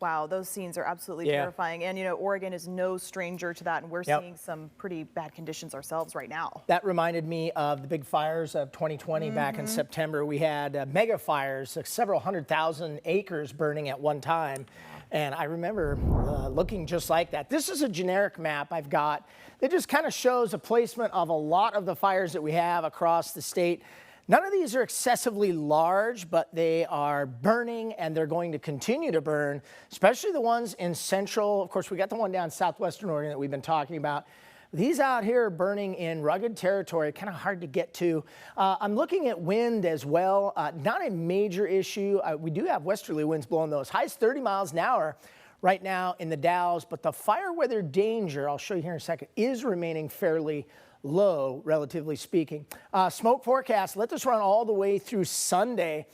Wow, those scenes are absolutely terrifying. And, Oregon is no stranger to that, and we're seeing some pretty bad conditions ourselves right now. That reminded me of the big fires of 2020 back in September. We had mega fires, several 100,000 acres burning at one time. And I remember looking just like that. This is a generic map I've got that just kind of shows a placement of a lot of the fires that we have across the state. None of these are excessively large, but they are burning and they're going to continue to burn, especially the ones in central. Of course, we got the one down southwestern Oregon that we've been talking about. These out here are burning in rugged territory, kind of hard to get to. I'm looking at wind as well. Not a major issue. We do have westerly winds blowing those. Highs 30 miles an hour right now in the Dalles, but the fire weather danger, I'll show you here in a second, is remaining fairly low, relatively speaking. Smoke forecast, let this run all the way through Sunday.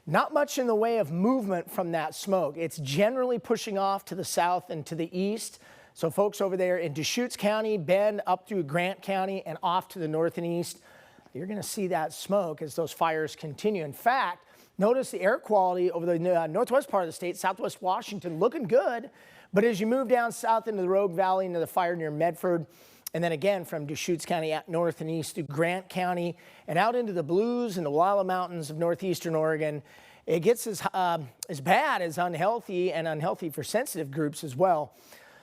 Not much in the way of movement from that smoke. It's generally pushing off to the south and to the east. So folks over there in Deschutes County, Bend up through Grant County and off to the north and east, you're going to see that smoke as those fires continue. In fact, notice the air quality over the northwest part of the state, southwest Washington, looking good. But as you move down south into the Rogue Valley, into the fire near Medford, and then again from Deschutes County out north and east through Grant County and out into the Blues and the Walla Mountains of northeastern Oregon, it gets as bad as unhealthy, and unhealthy for sensitive groups as well.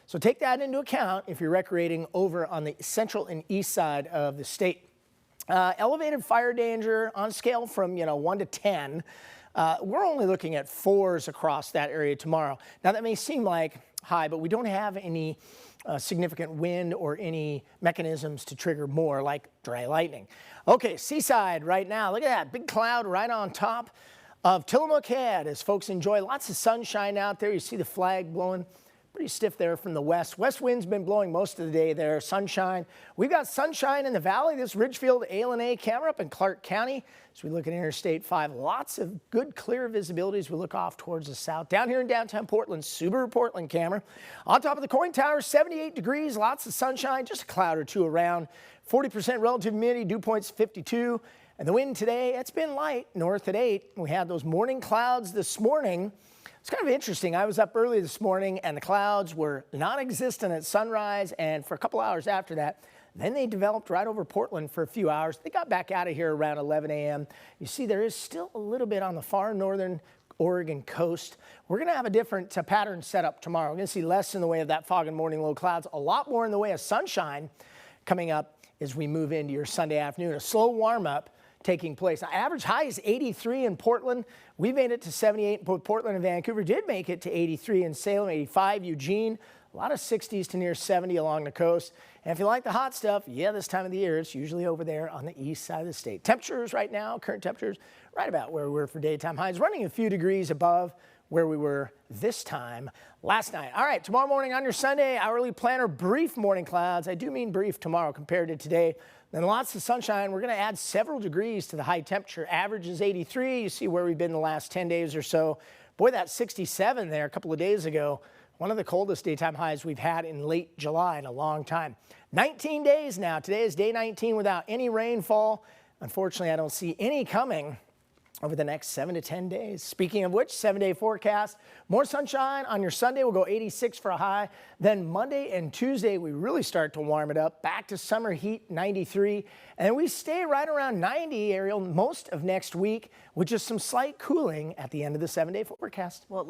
So take that into account if you're recreating over on the central and east side of the state. Elevated fire danger on a scale from 1 to 10. We're only looking at 4s across that area tomorrow. Now that may seem like high, but we don't have any significant wind or any mechanisms to trigger more like dry lightning. Okay, Seaside right now. Look at that big cloud right on top of Tillamook Head as folks enjoy lots of sunshine out there. You see the flag blowing pretty stiff there from the west. West wind's been blowing most of the day there. Sunshine. We've got sunshine in the valley. This Ridgefield ALNA camera up in Clark County. As we look at Interstate 5, lots of good clear visibility as we look off towards the south. Down here in downtown Portland, Subaru Portland camera. On top of the coin tower, 78 degrees, lots of sunshine, just a cloud or two around. 40% relative humidity, dew points 52. And the wind today, it's been light, north at 8. We had those morning clouds this morning. It's kind of interesting. I was up early this morning and the clouds were non-existent at sunrise, and for a couple hours after that, then they developed right over Portland for a few hours. They got back out of here around 11 a.m. You see there is still a little bit on the far northern Oregon coast. We're going to have a different pattern set up tomorrow. We're going to see less in the way of that fog and morning low clouds, a lot more in the way of sunshine coming up as we move into your Sunday afternoon. A slow warm up taking place. Now, average high is 83 in Portland. We made it to 78 in both Portland and Vancouver. Did make it to 83 in Salem, 85 Eugene. A lot of 60s to near 70 along the coast. And if you like the hot stuff, yeah, this time of the year, it's usually over there on the east side of the state. Temperatures right now, current temperatures, right about where we were for daytime highs, running a few degrees above where we were this time last night. All right, tomorrow morning on your Sunday, hourly planner, brief morning clouds. I do mean brief tomorrow compared to today. Then lots of sunshine. We're going to add several degrees to the high temperature. Average is 83. You see where we've been the last 10 days or so. Boy, that 67 there a couple of days ago, one of the coldest daytime highs we've had in late July in a long time. 19 days now. Today is day 19 without any rainfall. Unfortunately, I don't see any coming over the next 7 to 10 days. Speaking of which, 7-day forecast, more sunshine on your Sunday. We'll go 86 for a high. Then Monday and Tuesday, we really start to warm it up. Back to summer heat, 93. And we stay right around 90, Ariel, most of next week with just some slight cooling at the end of the 7-day forecast. Well,